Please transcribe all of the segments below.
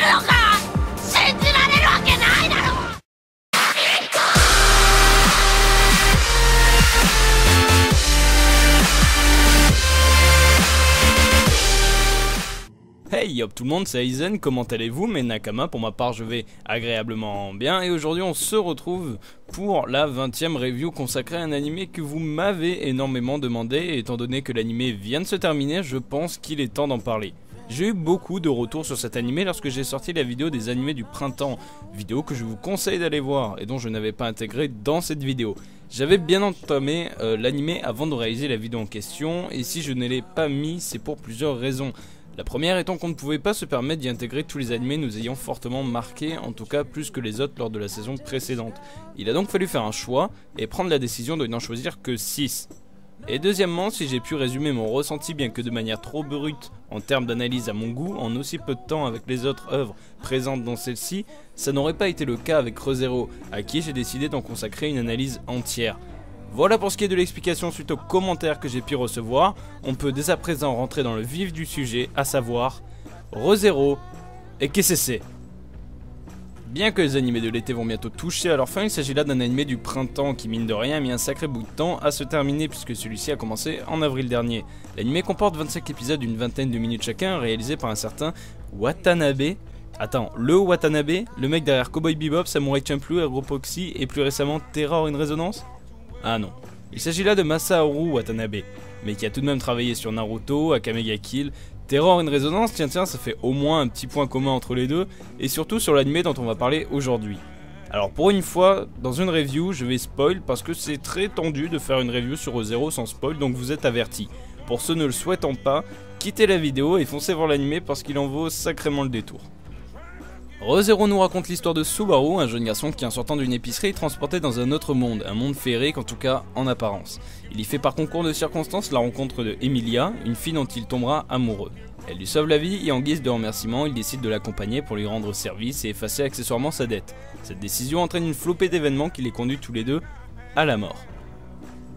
のか。信じられるわけないだろ。Hey yop tout le monde, c'est Aizen, comment allez-vous mes Nakama? Pour ma part je vais agréablement bien et aujourd'hui on se retrouve pour la 20e review consacrée à un animé que vous m'avez énormément demandé et étant donné que l'animé vient de se terminer, je pense qu'il est temps d'en parler. J'ai eu beaucoup de retours sur cet animé lorsque j'ai sorti la vidéo des animés du printemps, vidéo que je vous conseille d'aller voir et dont je n'avais pas intégré dans cette vidéo. J'avais bien entamé l'animé avant de réaliser la vidéo en question et si je ne l'ai pas mis c'est pour plusieurs raisons. La première étant qu'on ne pouvait pas se permettre d'y intégrer tous les animés nous ayant fortement marqué, en tout cas plus que les autres lors de la saison précédente. Il a donc fallu faire un choix et prendre la décision de n'en choisir que 6. Et deuxièmement, si j'ai pu résumer mon ressenti bien que de manière trop brute en termes d'analyse à mon goût, en aussi peu de temps avec les autres œuvres présentes dans celle-ci, ça n'aurait pas été le cas avec ReZero, à qui j'ai décidé d'en consacrer une analyse entière. Voilà pour ce qui est de l'explication suite aux commentaires que j'ai pu recevoir. On peut dès à présent rentrer dans le vif du sujet, à savoir ReZero et qu'est-ce que c'est. Bien que les animés de l'été vont bientôt toucher à leur fin, il s'agit là d'un animé du printemps qui mine de rien a mis un sacré bout de temps à se terminer puisque celui-ci a commencé en avril dernier. L'animé comporte 25 épisodes d'une vingtaine de minutes chacun réalisés par un certain Watanabe. Attends, le Watanabe, le mec derrière Cowboy Bebop, Samurai Champloo, Agroproxy et plus récemment Terror in Resonance? Ah non, il s'agit là de Masaharu Watanabe, mais qui a tout de même travaillé sur Naruto, Akame ga Kill, Terror in Resonance, tiens ça fait au moins un petit point commun entre les deux, et surtout sur l'anime dont on va parler aujourd'hui. Alors pour une fois, dans une review, je vais spoil parce que c'est très tendu de faire une review sur ReZero sans spoil, donc vous êtes avertis. Pour ceux ne le souhaitant pas, quittez la vidéo et foncez voir l'anime parce qu'il en vaut sacrément le détour. ReZero nous raconte l'histoire de Subaru, un jeune garçon qui en sortant d'une épicerie est transporté dans un autre monde, un monde féerique en tout cas en apparence. Il y fait par concours de circonstances la rencontre de Emilia, une fille dont il tombera amoureux. Elle lui sauve la vie et en guise de remerciement, il décide de l'accompagner pour lui rendre service et effacer accessoirement sa dette. Cette décision entraîne une flopée d'événements qui les conduit tous les deux à la mort.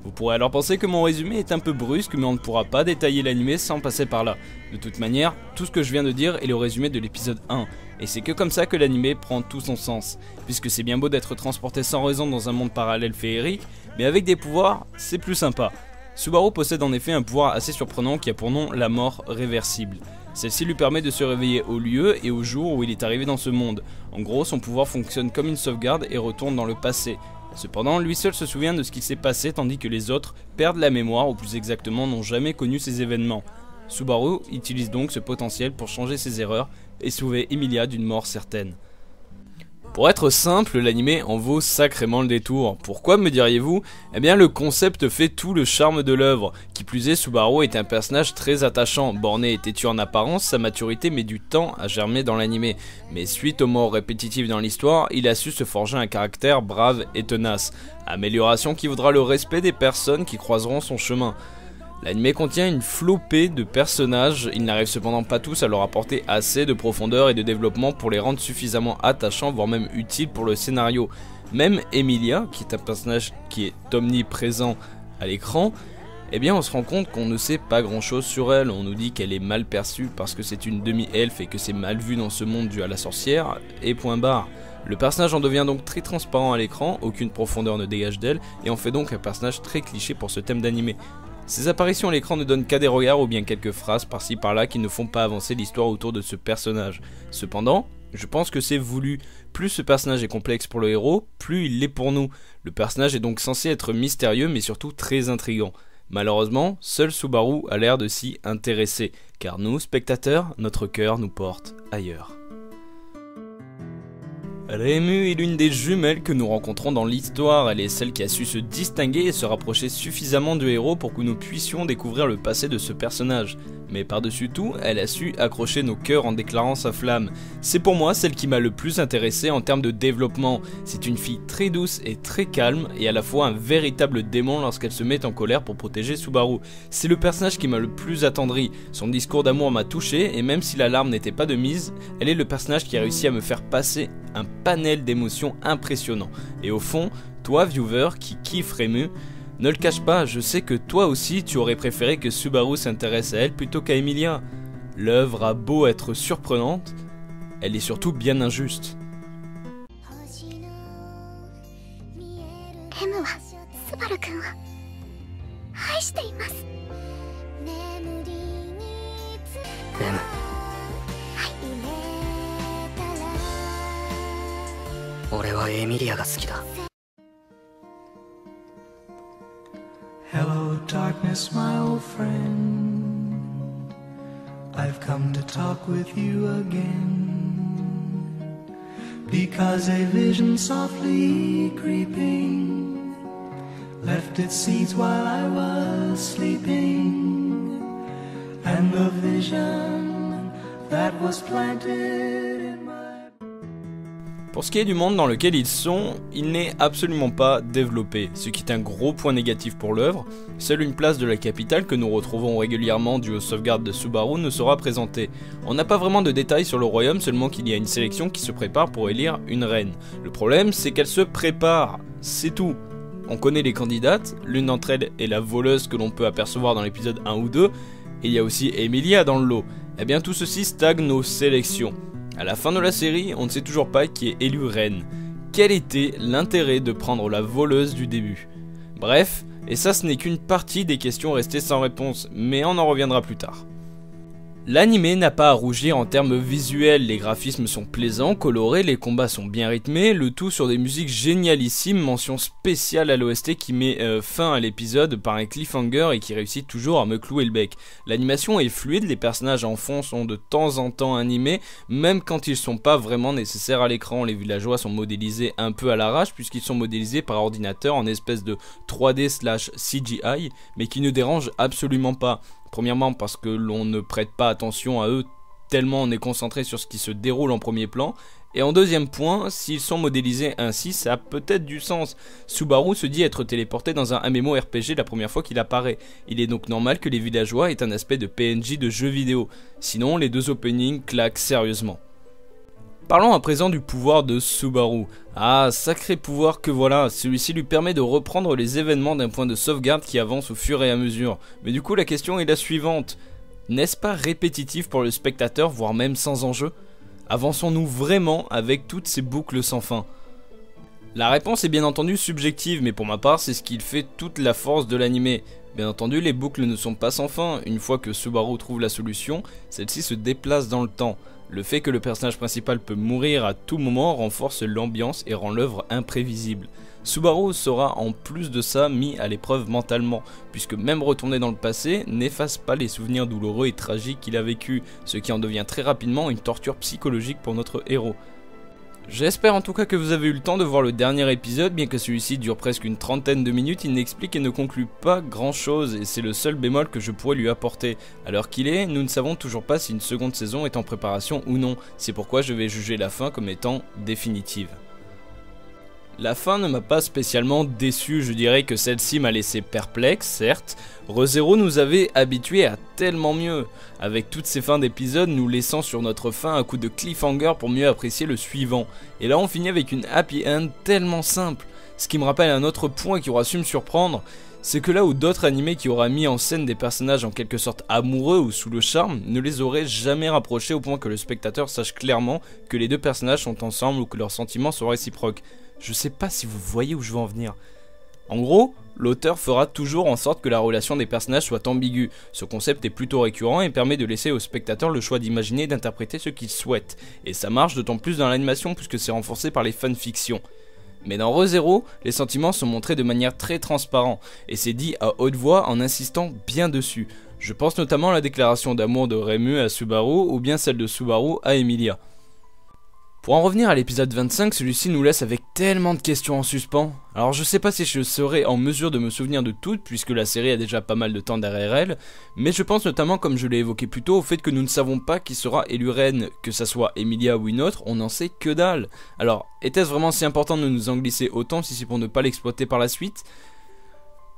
Vous pourrez alors penser que mon résumé est un peu brusque, mais on ne pourra pas détailler l'animé sans passer par là. De toute manière, tout ce que je viens de dire est le résumé de l'épisode 1, et c'est que comme ça que l'animé prend tout son sens, puisque c'est bien beau d'être transporté sans raison dans un monde parallèle féerique, mais avec des pouvoirs, c'est plus sympa. Subaru possède en effet un pouvoir assez surprenant qui a pour nom la mort réversible. Celle-ci lui permet de se réveiller au lieu et au jour où il est arrivé dans ce monde. En gros, son pouvoir fonctionne comme une sauvegarde et retourne dans le passé. Cependant, lui seul se souvient de ce qui s'est passé tandis que les autres perdent la mémoire ou plus exactement n'ont jamais connu ces événements. Subaru utilise donc ce potentiel pour changer ses erreurs et sauver Emilia d'une mort certaine. Pour être simple, l'animé en vaut sacrément le détour. Pourquoi me diriez-vous? Eh bien le concept fait tout le charme de l'œuvre. Qui plus est, Subaru est un personnage très attachant. Borné et têtu en apparence, sa maturité met du temps à germer dans l'animé. Mais suite aux morts répétitives dans l'histoire, il a su se forger un caractère brave et tenace. Amélioration qui vaudra le respect des personnes qui croiseront son chemin. L'anime contient une flopée de personnages, il n'arrive cependant pas tous à leur apporter assez de profondeur et de développement pour les rendre suffisamment attachants, voire même utiles pour le scénario. Même Emilia, qui est un personnage qui est omniprésent à l'écran, eh bien on se rend compte qu'on ne sait pas grand chose sur elle. On nous dit qu'elle est mal perçue parce que c'est une demi-elfe et que c'est mal vu dans ce monde dû à la sorcière, et point barre. Le personnage en devient donc très transparent à l'écran, aucune profondeur ne dégage d'elle, et en fait donc un personnage très cliché pour ce thème d'animé. Ses apparitions à l'écran ne donnent qu'à des regards ou bien quelques phrases par-ci par-là qui ne font pas avancer l'histoire autour de ce personnage. Cependant, je pense que c'est voulu. Plus ce personnage est complexe pour le héros, plus il l'est pour nous. Le personnage est donc censé être mystérieux mais surtout très intriguant. Malheureusement, seul Subaru a l'air de s'y intéresser, car nous, spectateurs, notre cœur nous porte ailleurs. Reimu est l'une des jumelles que nous rencontrons dans l'histoire, elle est celle qui a su se distinguer et se rapprocher suffisamment du héros pour que nous puissions découvrir le passé de ce personnage. Mais par-dessus tout, elle a su accrocher nos cœurs en déclarant sa flamme. C'est pour moi celle qui m'a le plus intéressé en termes de développement. C'est une fille très douce et très calme et à la fois un véritable démon lorsqu'elle se met en colère pour protéger Subaru. C'est le personnage qui m'a le plus attendri. Son discours d'amour m'a touché et même si la larme n'était pas de mise, elle est le personnage qui a réussi à me faire passer un panel d'émotions impressionnant. Et au fond, toi viewer qui kiffe Reimu, ne le cache pas, je sais que toi aussi tu aurais préféré que Subaru s'intéresse à elle plutôt qu'à Emilia. L'œuvre a beau être surprenante, elle est surtout bien injuste. M はスバル君を愛しています。M、俺はエミリアが好きだ。Hello, darkness, my old friend. I've come to talk with you again. Because a vision softly creeping left its seeds while I was sleeping. And the vision that was planted in my... Pour ce qui est du monde dans lequel ils sont, il n'est absolument pas développé, ce qui est un gros point négatif pour l'œuvre. Seule une place de la capitale que nous retrouvons régulièrement due aux sauvegardes de Subaru ne sera présentée. On n'a pas vraiment de détails sur le royaume, seulement qu'il y a une sélection qui se prépare pour élire une reine. Le problème, c'est qu'elle se prépare, c'est tout. On connaît les candidates, l'une d'entre elles est la voleuse que l'on peut apercevoir dans l'épisode 1 ou 2, et il y a aussi Emilia dans le lot. Eh bien tout ceci stagne nos sélections. À la fin de la série, on ne sait toujours pas qui est élu reine. Quel était l'intérêt de prendre la voleuse du début? Bref, et ça ce n'est qu'une partie des questions restées sans réponse, mais on en reviendra plus tard. L'anime n'a pas à rougir en termes visuels, les graphismes sont plaisants, colorés, les combats sont bien rythmés, le tout sur des musiques génialissimes, mention spéciale à l'OST qui met fin à l'épisode par un cliffhanger et qui réussit toujours à me clouer le bec. L'animation est fluide, les personnages en fond sont de temps en temps animés, même quand ils sont pas vraiment nécessaires à l'écran. Les villageois sont modélisés un peu à l'arrache puisqu'ils sont modélisés par ordinateur en espèce de 3D/CGI, mais qui ne dérangent absolument pas. Premièrement parce que l'on ne prête pas attention à eux tellement on est concentré sur ce qui se déroule en premier plan. Et en deuxième point, s'ils sont modélisés ainsi, ça a peut-être du sens. Subaru se dit être téléporté dans un MMORPG la première fois qu'il apparaît. Il est donc normal que les villageois aient un aspect de PNJ de jeu vidéo. Sinon, les deux openings claquent sérieusement. Parlons à présent du pouvoir de Subaru. Ah, sacré pouvoir que voilà, celui-ci lui permet de reprendre les événements d'un point de sauvegarde qui avance au fur et à mesure. Mais du coup la question est la suivante, n'est-ce pas répétitif pour le spectateur, voire même sans enjeu? Avançons-nous vraiment avec toutes ces boucles sans fin? La réponse est bien entendu subjective, mais pour ma part c'est ce qui fait toute la force de l'anime. Bien entendu les boucles ne sont pas sans fin, une fois que Subaru trouve la solution, celle-ci se déplace dans le temps. Le fait que le personnage principal peut mourir à tout moment renforce l'ambiance et rend l'œuvre imprévisible. Subaru sera en plus de ça mis à l'épreuve mentalement, puisque même retourner dans le passé n'efface pas les souvenirs douloureux et tragiques qu'il a vécu, ce qui en devient très rapidement une torture psychologique pour notre héros. J'espère en tout cas que vous avez eu le temps de voir le dernier épisode, bien que celui-ci dure presque une trentaine de minutes, il n'explique et ne conclut pas grand chose et c'est le seul bémol que je pourrais lui apporter. À l'heure qu'il est, nous ne savons toujours pas si une seconde saison est en préparation ou non, c'est pourquoi je vais juger la fin comme étant définitive. La fin ne m'a pas spécialement déçu, je dirais que celle-ci m'a laissé perplexe, certes. ReZero nous avait habitués à tellement mieux, avec toutes ces fins d'épisodes nous laissant sur notre fin un coup de cliffhanger pour mieux apprécier le suivant. Et là on finit avec une happy end tellement simple. Ce qui me rappelle un autre point qui aura su me surprendre, c'est que là où d'autres animés qui auraient mis en scène des personnages en quelque sorte amoureux ou sous le charme ne les auraient jamais rapprochés au point que le spectateur sache clairement que les deux personnages sont ensemble ou que leurs sentiments sont réciproques. Je sais pas si vous voyez où je veux en venir. En gros, l'auteur fera toujours en sorte que la relation des personnages soit ambiguë. Ce concept est plutôt récurrent et permet de laisser au spectateur le choix d'imaginer et d'interpréter ce qu'il souhaite. Et ça marche d'autant plus dans l'animation puisque c'est renforcé par les fanfictions. Mais dans ReZero, les sentiments sont montrés de manière très transparente, et c'est dit à haute voix en insistant bien dessus. Je pense notamment à la déclaration d'amour de Reimu à Subaru, ou bien celle de Subaru à Emilia. Pour en revenir à l'épisode 25, celui-ci nous laisse avec tellement de questions en suspens. Alors je sais pas si je serai en mesure de me souvenir de toutes, puisque la série a déjà pas mal de temps derrière elle, mais je pense notamment, comme je l'ai évoqué plus tôt, au fait que nous ne savons pas qui sera élu reine, que ça soit Emilia ou une autre, on n'en sait que dalle. Alors, était-ce vraiment si important de nous en glisser autant si c'est pour ne pas l'exploiter par la suite ?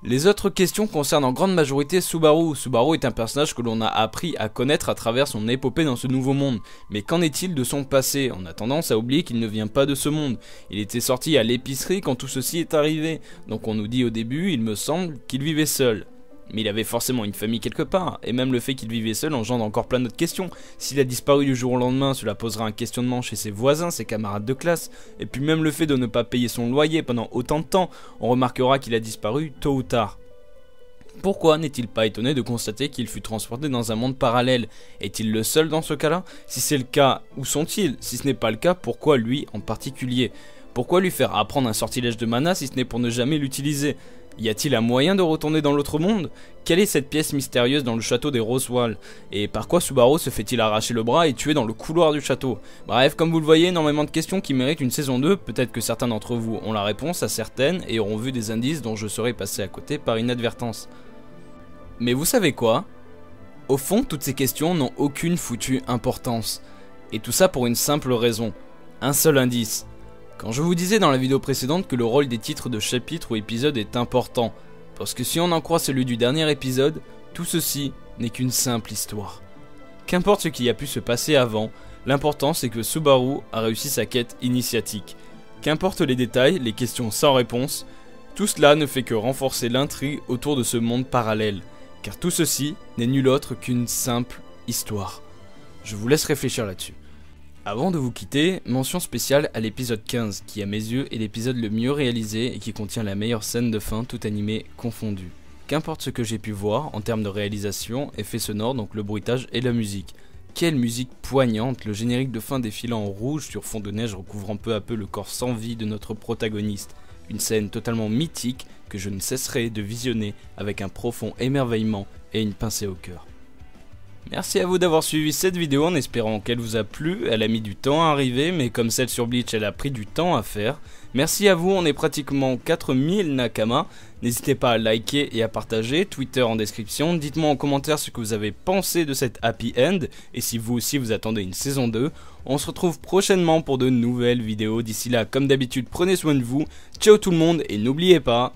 Les autres questions concernent en grande majorité Subaru. Subaru est un personnage que l'on a appris à connaître à travers son épopée dans ce nouveau monde. Mais qu'en est-il de son passé? On a tendance à oublier qu'il ne vient pas de ce monde. Il était sorti à l'épicerie quand tout ceci est arrivé. Donc on nous dit au début, il me semble, qu'il vivait seul. Mais il avait forcément une famille quelque part, et même le fait qu'il vivait seul engendre encore plein d'autres questions. S'il a disparu du jour au lendemain, cela posera un questionnement chez ses voisins, ses camarades de classe, et puis même le fait de ne pas payer son loyer pendant autant de temps, on remarquera qu'il a disparu tôt ou tard. Pourquoi n'est-il pas étonné de constater qu'il fut transporté dans un monde parallèle? Est-il le seul dans ce cas-là? Si c'est le cas, où sont-ils? Si ce n'est pas le cas, pourquoi lui en particulier? Pourquoi lui faire apprendre un sortilège de mana si ce n'est pour ne jamais l'utiliser? Y a-t-il un moyen de retourner dans l'autre monde? Quelle est cette pièce mystérieuse dans le château des Rosewall? Et par quoi Subaru se fait-il arracher le bras et tuer dans le couloir du château? Bref, comme vous le voyez, énormément de questions qui méritent une saison 2, peut-être que certains d'entre vous ont la réponse à certaines et auront vu des indices dont je serai passé à côté par inadvertance. Mais vous savez quoi? Au fond, toutes ces questions n'ont aucune foutue importance. Et tout ça pour une simple raison. Un seul indice. Quand je vous disais dans la vidéo précédente que le rôle des titres de chapitre ou épisode est important, parce que si on en croit celui du dernier épisode, tout ceci n'est qu'une simple histoire. Qu'importe ce qui a pu se passer avant, l'important c'est que Subaru a réussi sa quête initiatique. Qu'importe les détails, les questions sans réponse, tout cela ne fait que renforcer l'intrigue autour de ce monde parallèle, car tout ceci n'est nul autre qu'une simple histoire. Je vous laisse réfléchir là-dessus. Avant de vous quitter, mention spéciale à l'épisode 15, qui à mes yeux est l'épisode le mieux réalisé et qui contient la meilleure scène de fin, tout animé confondu. Qu'importe ce que j'ai pu voir en termes de réalisation, effets sonores, donc le bruitage et la musique. Quelle musique poignante, le générique de fin défilant en rouge sur fond de neige recouvrant peu à peu le corps sans vie de notre protagoniste. Une scène totalement mythique que je ne cesserai de visionner avec un profond émerveillement et une pincée au cœur. Merci à vous d'avoir suivi cette vidéo en espérant qu'elle vous a plu. Elle a mis du temps à arriver, mais comme celle sur Bleach, elle a pris du temps à faire. Merci à vous, on est pratiquement 4000 Nakama. N'hésitez pas à liker et à partager, Twitter en description. Dites-moi en commentaire ce que vous avez pensé de cette happy end, et si vous aussi vous attendez une saison 2. On se retrouve prochainement pour de nouvelles vidéos. D'ici là, comme d'habitude, prenez soin de vous. Ciao tout le monde, et n'oubliez pas...